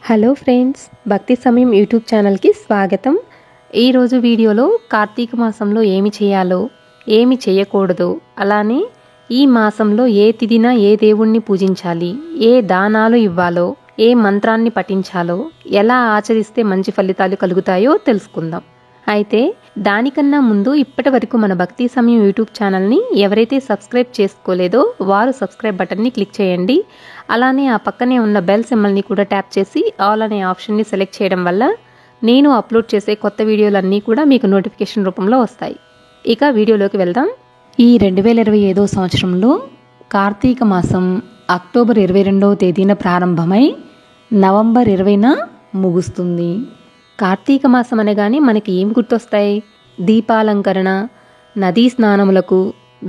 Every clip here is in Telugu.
హలో ఫ్రెండ్స్, భక్తి సమయం యూట్యూబ్ ఛానల్కి స్వాగతం. ఈరోజు వీడియోలో కార్తీక మాసంలో ఏమి చేయాలో, ఏమి చేయకూడదో, అలానే ఈ మాసంలో ఏ తిథిన ఏ దేవుణ్ణి పూజించాలి, ఏ దానాలు ఇవ్వాలో, ఏ మంత్రాన్ని పఠించాలో, ఎలా ఆచరిస్తే మంచి ఫలితాలు కలుగుతాయో తెలుసుకుందాం. అయితే దానికన్నా ముందు ఇప్పటి వరకు మన భక్తి సమయం యూట్యూబ్ ఛానల్ని ఎవరైతే సబ్స్క్రైబ్ చేసుకోలేదో వారు సబ్స్క్రైబ్ బటన్ని క్లిక్ చేయండి. అలానే ఆ పక్కనే ఉన్న బెల్ సింబల్ని కూడా ట్యాప్ చేసి ఆల్ అనే ఆప్షన్ని సెలెక్ట్ చేయడం వల్ల నేను అప్లోడ్ చేసే కొత్త వీడియోలన్నీ కూడా మీకు నోటిఫికేషన్ రూపంలో వస్తాయి. ఇక వీడియోలోకి వెళ్దాం. ఈ 2025 సంవత్సరంలో కార్తీక మాసం అక్టోబర్ 22వ తేదీన ప్రారంభమై నవంబర్ 20న ముగుస్తుంది. కార్తీక మాసం అనగానే మనకి ఏం గుర్తొస్తాయి? దీపాలంకరణ, నదీ స్నానములకు,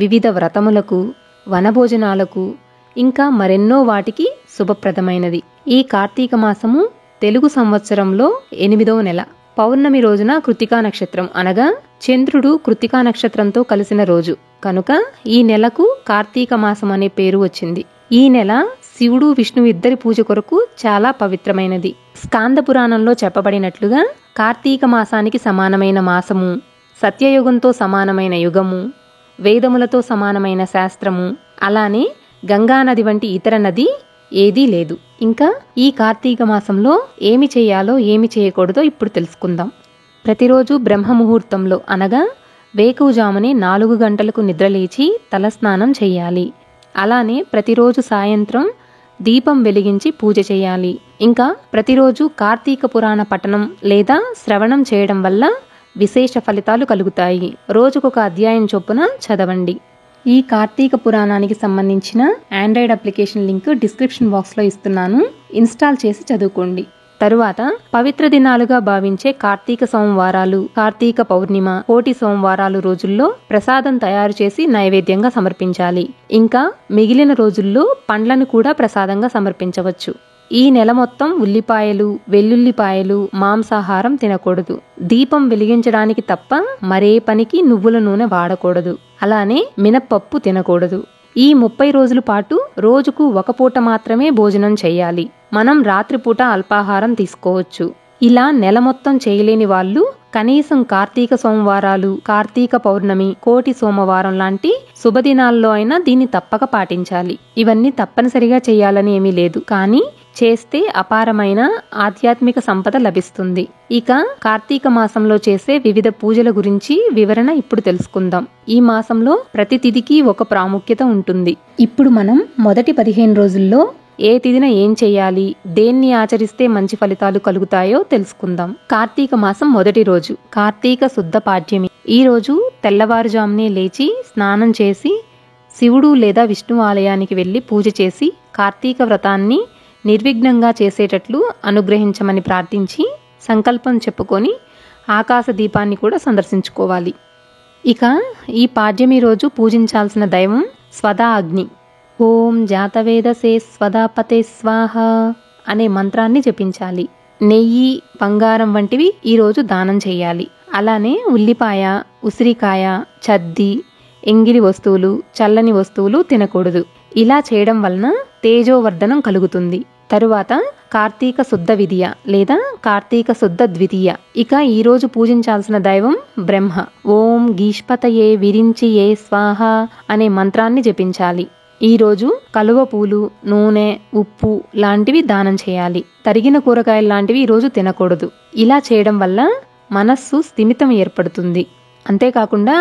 వివిధ వ్రతములకు, వనభోజనాలకు, ఇంకా మరెన్నో వాటికి శుభప్రదమైనది. ఈ కార్తీక మాసము తెలుగు సంవత్సరంలో 8వ నెల పౌర్ణమి రోజున కృత్తికా నక్షత్రం అనగా చంద్రుడు కృత్తికా నక్షత్రంతో కలిసిన రోజు కనుక ఈ నెలకు కార్తీక మాసం అనే పేరు వచ్చింది. ఈ నెల శివుడు విష్ణువు ఇద్దరి పూజ కొరకు చాలా పవిత్రమైనది. స్కాంద పురాణంలో చెప్పబడినట్లుగా కార్తీక మాసానికి సమానమైన మాసము, సత్యయుగంతో సమానమైన యుగము, వేదములతో సమానమైన శాస్త్రము, అలానే గంగానది వంటి ఇతర నది ఏదీ లేదు. ఇంకా ఈ కార్తీక మాసంలో ఏమి చేయాలో ఏమి చేయకూడదో ఇప్పుడు తెలుసుకుందాం. ప్రతిరోజు బ్రహ్మ ముహూర్తంలో అనగా వేకువజామునే 4 గంటలకు నిద్రలేచి తలస్నానం చేయాలి. అలానే ప్రతిరోజు సాయంత్రం దీపం వెలిగించి పూజ చేయాలి. ఇంకా ప్రతిరోజు కార్తీక పురాణ పఠనం లేదా శ్రవణం చేయడం వల్ల విశేష ఫలితాలు కలుగుతాయి. రోజుకొక అధ్యాయం చొప్పున చదవండి. ఈ కార్తీక పురాణానికి సంబంధించిన ఆండ్రాయిడ్ అప్లికేషన్ లింక్ డిస్క్రిప్షన్ బాక్స్లో ఇస్తున్నాను. ఇన్స్టాల్ చేసి చదువుకోండి. తరువాత పవిత్ర దినాలుగా భావించే కార్తీక సోమవారాలు, కార్తీక పౌర్ణిమ, కోటి సోమవారాలు రోజుల్లో ప్రసాదం తయారు చేసి నైవేద్యంగా సమర్పించాలి. ఇంకా మిగిలిన రోజుల్లో పండ్లను కూడా ప్రసాదంగా సమర్పించవచ్చు. ఈ నెల మొత్తం ఉల్లిపాయలు, వెల్లుల్లిపాయలు, మాంసాహారం తినకూడదు. దీపం వెలిగించడానికి తప్ప మరే పనికి నువ్వుల నూనె వాడకూడదు. అలానే మినప్పప్పు తినకూడదు. ఈ 30 రోజుల పాటు రోజుకు ఒక పూట మాత్రమే భోజనం చేయాలి. మనం రాత్రిపూట అల్పాహారం తీసుకోవచ్చు. ఇలా నెల మొత్తం చేయలేని వాళ్ళు కనీసం కార్తీక సోమవారాలు, కార్తీక పౌర్ణమి, కోటి సోమవారం లాంటి శుభదినాల్లో అయినా దీన్ని తప్పక పాటించాలి. ఇవన్నీ తప్పనిసరిగా చేయాలని ఏమీ లేదు, కానీ చేస్తే అపారమైన ఆధ్యాత్మిక సంపద లభిస్తుంది. ఇక కార్తీక మాసంలో చేసే వివిధ పూజల గురించి వివరణ ఇప్పుడు తెలుసుకుందాం. ఈ మాసంలో ప్రతి తిథికి ఒక ప్రాముఖ్యత ఉంటుంది. ఇప్పుడు మనం మొదటి 15 రోజుల్లో ఏ తిథిన ఏం చెయ్యాలి, దేన్ని ఆచరిస్తే మంచి ఫలితాలు కలుగుతాయో తెలుసుకుందాం. కార్తీక మాసం మొదటి రోజు కార్తీక శుద్ధ పాడ్యమి. ఈ రోజు తెల్లవారుజామునే లేచి స్నానం చేసి శివుడు లేదా విష్ణు ఆలయానికి వెళ్లి పూజ చేసి కార్తీక వ్రతాన్ని నిర్విఘ్నంగా చేసేటట్లు అనుగ్రహించమని ప్రార్థించి సంకల్పం చెప్పుకొని ఆకాశ దీపాన్ని కూడా సందర్శించుకోవాలి. ఇక ఈ పాడ్యమి రోజు పూజించాల్సిన దైవం స్వదా అగ్ని. ఓం జాతవేదసే స్వదాపతే స్వాహ అనే మంత్రాన్ని జపించాలి. నెయ్యి, బంగారం వంటివి ఈరోజు దానం చేయాలి. అలానే ఉల్లిపాయ, ఉసిరికాయ, చద్ది, ఎంగిలి వస్తువులు, చల్లని వస్తువులు తినకూడదు. ఇలా చేయడం వలన తేజోవర్ధనం కలుగుతుంది. తరువాత కార్తీక శుద్ధ విధియ లేదా కార్తీక శుద్ధ ద్వితీయ. ఇక ఈరోజు పూజించాల్సిన దైవం బ్రహ్మ. ఓం గీష్పతయే విరించియే స్వాహ అనే మంత్రాన్ని జపించాలి. ఈరోజు కలువ పూలు, నూనె, ఉప్పు లాంటివి దానం చేయాలి. తరిగిన కూరగాయలు లాంటివి ఈరోజు తినకూడదు. ఇలా చేయడం వల్ల మనస్సు స్థిమితం ఏర్పడుతుంది. అంతేకాకుండా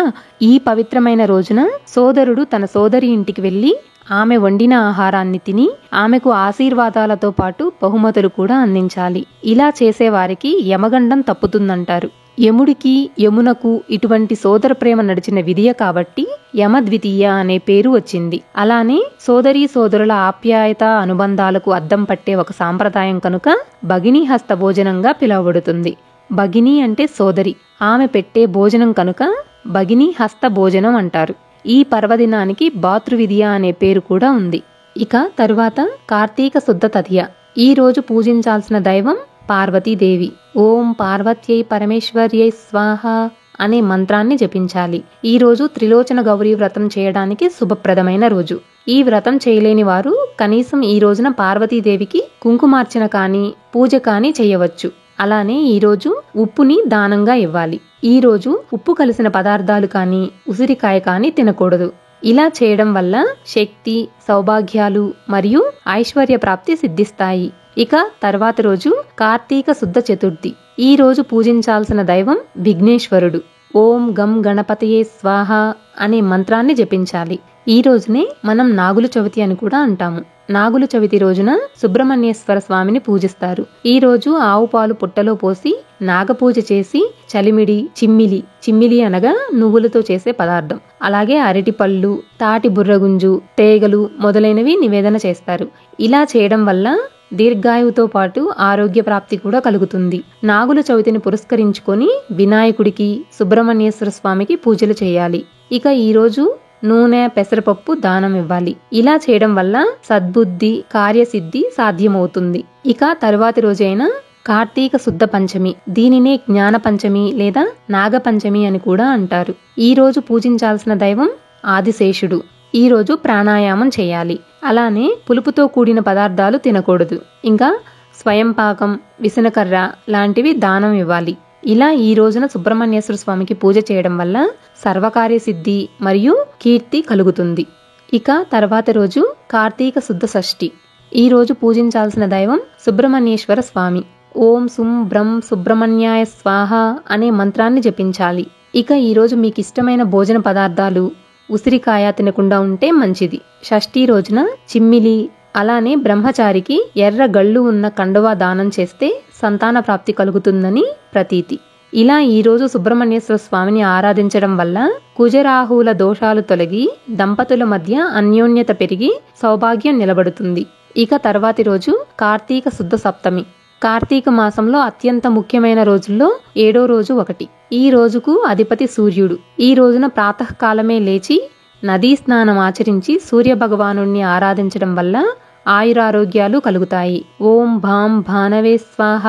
ఈ పవిత్రమైన రోజున సోదరుడు తన సోదరి ఇంటికి వెళ్లి ఆమె వండిన ఆహారాన్ని తిని ఆమెకు ఆశీర్వాదాలతో పాటు బహుమతులు కూడా అందించాలి. ఇలా చేసేవారికి యమగండం తప్పుతుందంటారు. యముడికి, యమునకు ఇటువంటి సోదర ప్రేమ నడిచిన విధియ కాబట్టి యమద్వితీయ అనే పేరు వచ్చింది. అలానే సోదరీ సోదరుల ఆప్యాయత అనుబంధాలకు అద్దం పట్టే ఒక సాంప్రదాయం కనుక భగినీ హస్త భోజనంగా పిలువబడుతుంది. భగిని అంటే సోదరి, ఆమె పెట్టే భోజనం కనుక భగినీ హస్త భోజనం అంటారు. ఈ పర్వదినానికి భాతృవిధియ అనే పేరు కూడా ఉంది. ఇక తరువాత కార్తీక శుద్ధ తదియ. ఈ రోజు పూజించాల్సిన దైవం పార్వతీదేవి. ఓం పార్వత్యై పరమేశ్వర్యై స్వాహ అనే మంత్రాన్ని జపించాలి. ఈ రోజు త్రిలోచన గౌరీ వ్రతం చేయడానికి శుభప్రదమైన రోజు. ఈ వ్రతం చేయలేని వారు కనీసం ఈ రోజున పార్వతీదేవికి కుంకుమార్చన కానీ పూజ కానీ చేయవచ్చు. అలానే ఈ రోజు ఉప్పుని దానంగా ఇవ్వాలి. ఈ రోజు ఉప్పు కలిసిన పదార్థాలు కానీ ఉసిరికాయ కానీ తినకూడదు. ఇలా చేయడం వల్ల శక్తి, సౌభాగ్యాలు మరియు ఐశ్వర్య ప్రాప్తి సిద్ధిస్తాయి. ఇక తర్వాత రోజు కార్తీక శుద్ధ చతుర్థి. ఈ రోజు పూజించాల్సిన దైవం విఘ్నేశ్వరుడు. ఓం గం గణపతయే స్వాహ అనే మంత్రాన్ని జపించాలి. ఈ రోజునే మనం నాగుల చవితి అని కూడా అంటాము. నాగుల చవితి రోజున సుబ్రహ్మణ్యేశ్వర స్వామిని పూజిస్తారు. ఈ రోజు ఆవు పాలు పుట్టలో పోసి నాగపూజ చేసి చలిమిడి, చిమ్మిలి అనగా నువ్వులతో చేసే పదార్థం, అలాగే అరటి పళ్ళు, తాటి బుర్రగుంజు, తేగలు మొదలైనవి నివేదన చేస్తారు. ఇలా చేయడం వల్ల దీర్ఘాయువుతో పాటు ఆరోగ్య ప్రాప్తి కూడా కలుగుతుంది. నాగుల చవితిని పురస్కరించుకొని వినాయకుడికి, సుబ్రహ్మణ్యేశ్వర స్వామికి పూజలు చేయాలి. ఇక ఈ రోజు నూనె, పెసరపప్పు దానం ఇవ్వాలి. ఇలా చేయడం వల్ల సద్బుద్ధి, కార్యసిద్ధి సాధ్యమవుతుంది. ఇక తరువాతి రోజైన కార్తీక శుద్ధ పంచమి, దీనినే జ్ఞాన పంచమి లేదా నాగపంచమి అని కూడా అంటారు. ఈ రోజు పూజించాల్సిన దైవం ఆదిశేషుడు. ఈ రోజు ప్రాణాయామం చేయాలి. అలానే పులుపుతో కూడిన పదార్థాలు తినకూడదు. ఇంకా స్వయం పాకం, విసనకర్ర లాంటివి దానం ఇవ్వాలి. ఇలా ఈ రోజున సుబ్రహ్మణ్యేశ్వర స్వామికి పూజ చేయడం వల్ల సర్వకార్య సిద్ధి మరియు కీర్తి కలుగుతుంది. ఇక తర్వాత రోజు కార్తీక శుద్ధ షష్ఠి. ఈ రోజు పూజించాల్సిన దైవం సుబ్రహ్మణ్యేశ్వర స్వామి. ఓం సుం బ్రం సుబ్రహ్మణ్యాయ స్వాహ అనే మంత్రాన్ని జపించాలి. ఇక ఈ రోజు మీకు ఇష్టమైన భోజన పదార్థాలు ఉసిరికాయ తినకుండా ఉంటే మంచిది. షష్ఠీ రోజున చిమ్మిలి, అలానే బ్రహ్మచారికి ఎర్ర గళ్ళు ఉన్న కండువా దానం చేస్తే సంతాన ప్రాప్తి కలుగుతుందని ప్రతీతి. ఇలా ఈ రోజు సుబ్రహ్మణ్యేశ్వర స్వామిని ఆరాధించడం వల్ల కుజరాహువుల దోషాలు తొలగి దంపతుల మధ్య అన్యోన్యత పెరిగి సౌభాగ్యం నిలబడుతుంది. ఇక తర్వాతి రోజు కార్తీక శుద్ధ సప్తమి. కార్తీక మాసంలో అత్యంత ముఖ్యమైన రోజుల్లో 7వ రోజు ఒకటి. ఈ రోజుకు అధిపతి సూర్యుడు. ఈ రోజున ప్రాతకాలమే లేచి నదీ స్నానం ఆచరించి సూర్య భగవాను ఆరాధించడం వల్ల ఆయురారోగ్యాలు కలుగుతాయి. ఓం భాం భానవే స్వాహ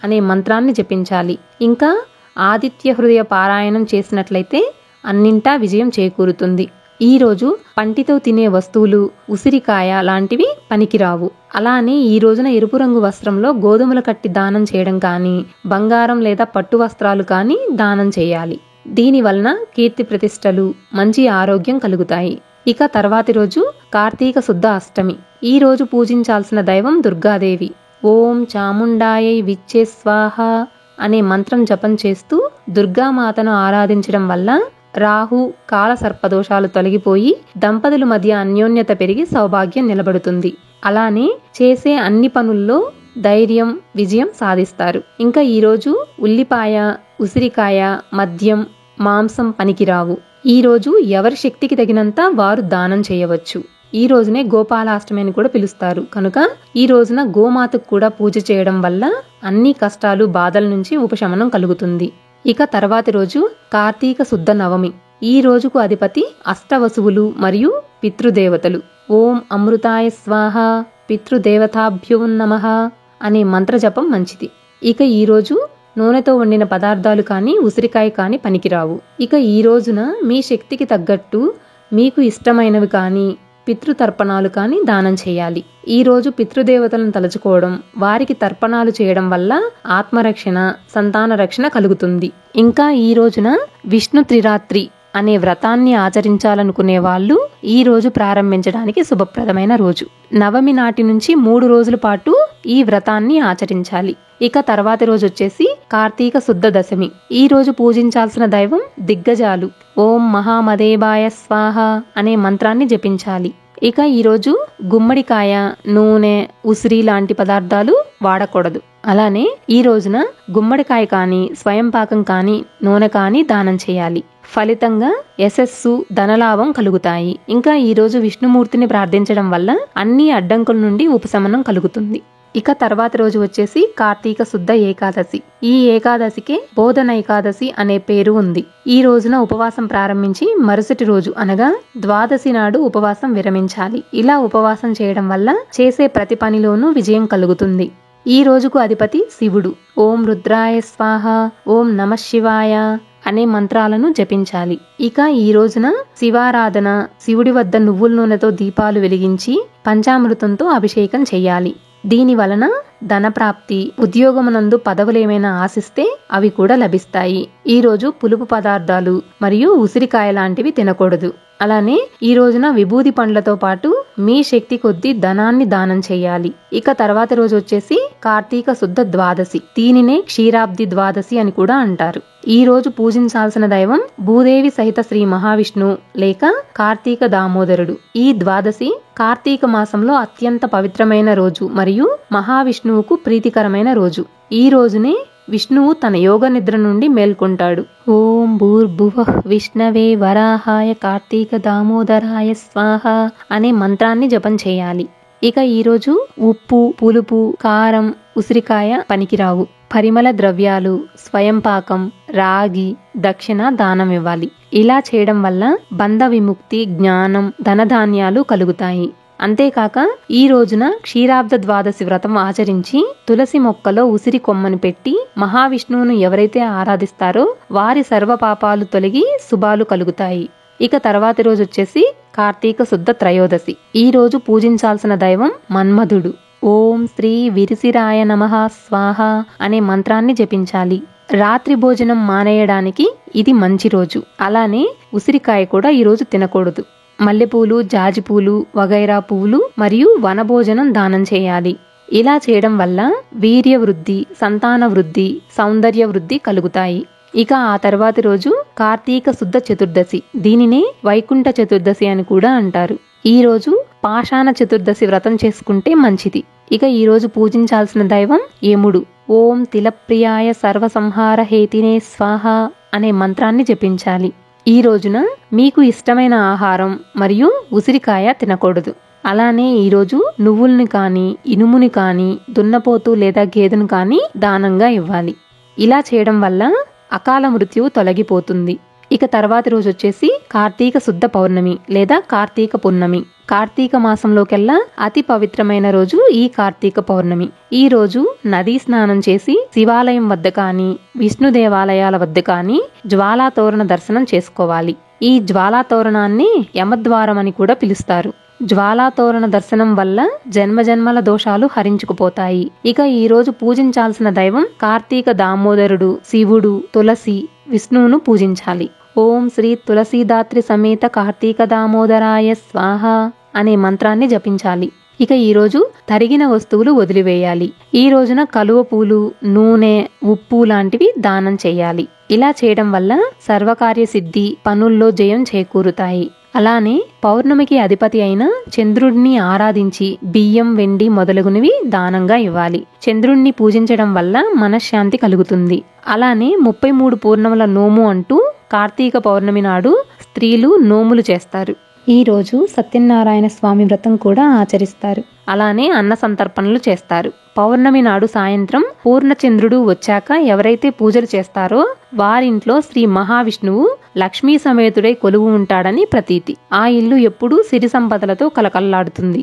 అనే మంత్రాన్ని జపించాలి. ఇంకా ఆదిత్య హృదయ పారాయణం చేసినట్లయితే అన్నింటా విజయం చేకూరుతుంది. ఈ రోజు పంటితో తినే వస్తువులు, ఉసిరికాయ లాంటివి పనికిరావు. అలానే ఈ రోజున ఎరుపు రంగు వస్త్రంలో గోధుమల కట్టి దానం చేయడం కానీ, బంగారం లేదా పట్టు వస్త్రాలు కానీ దానం చేయాలి. దీని వలన కీర్తి ప్రతిష్టలు, మంచి ఆరోగ్యం కలుగుతాయి. ఇక తర్వాతి రోజు కార్తీక శుద్ధ అష్టమి. ఈ రోజు పూజించాల్సిన దైవం దుర్గాదేవి. ఓం చాముండాయై విచ్చే స్వాహ అనే మంత్రం జపం చేస్తూ దుర్గామాతను ఆరాధించడం వల్ల రాహు, కాల సర్పదోషాలు తొలగిపోయి దంపతుల మధ్య అన్యోన్యత పెరిగి సౌభాగ్యం నిలబడుతుంది. అలానే చేసే అన్ని పనుల్లో ధైర్యం, విజయం సాధిస్తారు. ఇంకా ఈరోజు ఉల్లిపాయ, ఉసిరికాయ, మద్యం, మాంసం పనికిరావు. ఈ రోజు ఎవరి శక్తికి తగినంత వారు దానం చేయవచ్చు. ఈ రోజునే గోపాలాష్టమి అని కూడా పిలుస్తారు కనుక ఈ రోజున గోమాతకు కూడా పూజ చేయడం వల్ల అన్ని కష్టాలు, బాధల నుంచి ఉపశమనం కలుగుతుంది. ఇక తర్వాతి రోజు కార్తీక శుద్ధ నవమి. ఈ రోజుకు అధిపతి అష్టవసువులు మరియు పితృదేవతలు. ఓం అమృతాయ స్వాహ పితృదేవతాభ్యో నమః అనే మంత్ర జపం మంచిది. ఇక ఈ రోజు నూనెతో వండిన పదార్థాలు కానీ ఉసిరికాయ కానీ పనికిరావు. ఇక ఈ రోజున మీ శక్తికి తగ్గట్టు మీకు ఇష్టమైనవి కానీ పితృతర్పణాలు కానీ దానం చేయాలి. ఈ రోజు పితృదేవతలను తలుచుకోవడం, వారికి తర్పణాలు చేయడం వల్ల ఆత్మరక్షణ, సంతాన రక్షణ కలుగుతుంది. ఇంకా ఈ రోజున విష్ణు త్రిరాత్రి అనే వ్రతాన్ని ఆచరించాలనుకునే వాళ్ళు ఈ రోజు ప్రారంభించడానికి శుభప్రదమైన రోజు. నవమి నాటి నుంచి 3 రోజుల పాటు ఈ వ్రతాన్ని ఆచరించాలి. ఇక తర్వాతి రోజు వచ్చేసి కార్తీక శుద్ధ దశమి. ఈ రోజు పూజించాల్సిన దైవం దిగ్గజాలు. ఓం మహామదేవాయ స్వాహ అనే మంత్రాన్ని జపించాలి. ఇక ఈరోజు గుమ్మడికాయ, నూనె, ఉసిరి లాంటి పదార్థాలు వాడకూడదు. అలానే ఈ రోజున గుమ్మడికాయ కానీ, స్వయం పాకం కానీ, నూనె కానీ దానం చేయాలి. ఫలితంగా యశస్సు, ధనలాభం కలుగుతాయి. ఇంకా ఈ రోజు విష్ణుమూర్తిని ప్రార్థించడం వల్ల అన్ని అడ్డంకుల నుండి ఉపశమనం కలుగుతుంది. ఇక తర్వాతి రోజు వచ్చేసి కార్తీక శుద్ధ ఏకాదశి. ఈ ఏకాదశికే బోధన ఏకాదశి అనే పేరు ఉంది. ఈ రోజున ఉపవాసం ప్రారంభించి మరుసటి రోజు అనగా ద్వాదశి నాడు ఉపవాసం విరమించాలి. ఇలా ఉపవాసం చేయడం వల్ల చేసే ప్రతి పనిలోనూ విజయం కలుగుతుంది. ఈ రోజుకు అధిపతి శివుడు. ఓం రుద్రాయ స్వాహ, ఓం నమః శివాయ అనే మంత్రాలను జపించాలి. ఇక ఈ రోజున శివారాధన, శివుడి వద్ద నువ్వుల నూనెతో దీపాలు వెలిగించి పంచామృతంతో అభిషేకం చేయాలి. దీని వలన ధనప్రాప్తి, ఉద్యోగమునందు పదవులేమైనా ఆశిస్తే అవి కూడా లభిస్తాయి. ఈ రోజు పులుపు పదార్థాలు మరియు ఉసిరికాయ లాంటివి తినకూడదు. అలానే ఈ రోజున విభూది పండ్లతో పాటు మీ శక్తి కొద్దీ ధనాన్ని దానం చేయాలి. ఇక తర్వాత రోజు వచ్చేసి కార్తీక శుద్ధ ద్వాదశి. దీనినే క్షీరాబ్ది ద్వాదశి అని కూడా అంటారు. ఈ రోజు పూజించాల్సిన దైవం భూదేవి సహిత శ్రీ మహావిష్ణు లేక కార్తీక దామోదరుడు. ఈ ద్వాదశి కార్తీక మాసంలో అత్యంత పవిత్రమైన రోజు మరియు మహావిష్ణువుకు ప్రీతికరమైన రోజు. ఈ రోజునే విష్ణువు తన యోగ నిద్ర నుండి మేల్కొంటాడు. ఓం భూర్భువః విష్ణవే వరాహాయ కార్తీక దామోదరాయ స్వాహ అనే మంత్రాన్ని జపం చేయాలి. ఇక ఈరోజు ఉప్పు, పులుపు, కారం, ఉసిరికాయ పనికిరావు. పరిమళ ద్రవ్యాలు, స్వయం పాకం, రాగి, దక్షిణ దానం ఇవ్వాలి. ఇలా చేయడం వల్ల బంధ విముక్తి, జ్ఞానం, ధనధాన్యాలు కలుగుతాయి. అంతేకాక ఈ రోజున క్షీరాబ్ద ద్వాదశి వ్రతం ఆచరించి తులసి మొక్కలో ఉసిరి కొమ్మని పెట్టి మహావిష్ణువును ఎవరైతే ఆరాధిస్తారో వారి సర్వ పాపాలు తొలగి శుభాలు కలుగుతాయి. ఇక తర్వాతి రోజు వచ్చేసి కార్తీక శుద్ధ త్రయోదశి. ఈ రోజు పూజించాల్సిన దైవం మన్మధుడు. ఓం శ్రీ విరిసిరాయ నమః స్వాహ అనే మంత్రాన్ని జపించాలి. రాత్రి భోజనం మానేయడానికి ఇది మంచి రోజు. అలానే ఉసిరికాయ కూడా ఈ రోజు తినకూడదు. మల్లెపూలు, జాజిపూలు వగైరా పువ్వులు మరియు వనభోజనం దానం చేయాలి. ఇలా చేయడం వల్ల వీర్య వృద్ధి, సంతాన వృద్ధి, సౌందర్య వృద్ధి కలుగుతాయి. ఇక ఆ తర్వాతి రోజు కార్తీక శుద్ధ చతుర్దశి. దీనినే వైకుంఠ చతుర్దశి అని కూడా అంటారు. ఈ రోజు పాషాణ చతుర్దశి వ్రతం చేసుకుంటే మంచిది. ఇక ఈ రోజు పూజించాల్సిన దైవం యముడు. ఓం తిలప్రియాయ సర్వసంహార హేతినే స్వాహ అనే మంత్రాన్ని జపించాలి. ఈ రోజున మీకు ఇష్టమైన ఆహారం మరియు ఉసిరికాయ తినకూడదు. అలానే ఈరోజు నువ్వుల్ని కానీ, ఇనుముని కానీ, దున్నపోతు లేదా గేదెను కానీ దానంగా ఇవ్వాలి. ఇలా చేయడం వల్ల అకాల మృత్యువు తొలగిపోతుంది. ఇక తర్వాతి రోజు వచ్చేసి కార్తీక శుద్ధ పౌర్ణమి లేదా కార్తీక పున్నమి. కార్తీక మాసంలోకెల్లా అతి పవిత్రమైన రోజు ఈ కార్తీక పౌర్ణమి. ఈ రోజు నదీ స్నానం చేసి శివాలయం వద్ద కానీ, విష్ణు దేవాలయాల వద్ద కానీ జ్వాలాతోరణ దర్శనం చేసుకోవాలి. ఈ జ్వాలాతోరణాన్ని యమద్వారం అని కూడా పిలుస్తారు. జ్వాలాతోరణ దర్శనం వల్ల జన్మజన్మల దోషాలు హరించుకుపోతాయి. ఇక ఈ రోజు పూజించాల్సిన దైవం కార్తీక దామోదరుడు, శివుడు, తులసి, విష్ణువును పూజించాలి. ఓం శ్రీ తులసీదాత్రి సమేత కార్తీక దామోదరాయ స్వాహ అనే మంత్రాన్ని జపించాలి. ఇక ఈ రోజు తరిగిన వస్తువులు వదిలివేయాలి. ఈ రోజున కలువ పూలు, నూనె, ఉప్పు లాంటివి దానం చేయాలి. ఇలా చేయడం వల్ల సర్వకార్య సిద్ధి, పనుల్లో జయం చేకూరుతాయి. అలానే పౌర్ణమికి అధిపతి అయిన చంద్రుడిని ఆరాధించి బియ్యం, వెండి మొదలగునవి దానంగా ఇవ్వాలి. చంద్రుణ్ణి పూజించడం వల్ల మనశ్శాంతి కలుగుతుంది. అలానే 33 పూర్ణముల నోము అంటూ కార్తీక పౌర్ణమి నాడు స్త్రీలు నోములు చేస్తారు. ఈ రోజు సత్యనారాయణ స్వామి వ్రతం కూడా ఆచరిస్తారు. అలానే అన్న సంతర్పణలు చేస్తారు. పౌర్ణమి నాడు సాయంత్రం పూర్ణచంద్రుడు వచ్చాక ఎవరైతే పూజలు చేస్తారో వారింట్లో శ్రీ మహావిష్ణువు లక్ష్మీ సమేతుడై కొలువు ఉంటాడని ప్రతీతి. ఆ ఇల్లు ఎప్పుడూ సిరి సంపదలతో కలకల్లాడుతుంది.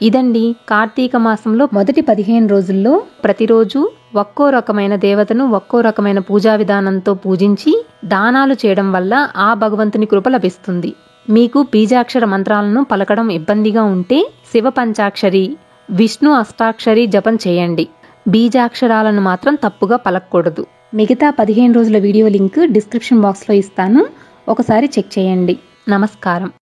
ఇదండి కార్తీక మాసంలో మొదటి 15 రోజుల్లో ప్రతిరోజు ఒక్కో రకమైన దేవతను ఒక్కో రకమైన పూజా విధానంతో పూజించి దానాలు చేయడం వల్ల ఆ భగవంతుని కృప లభిస్తుంది. మీకు బీజాక్షర మంత్రాలను పలకడం ఇబ్బందిగా ఉంటే శివ పంచాక్షరి, విష్ణు అష్టాక్షరి జపం చేయండి. బీజాక్షరాలను మాత్రం తప్పుగా పలకకూడదు. మిగతా 15 రోజుల వీడియో లింక్ డిస్క్రిప్షన్ బాక్స్లో ఇస్తాను. ఒకసారి చెక్ చేయండి. నమస్కారం.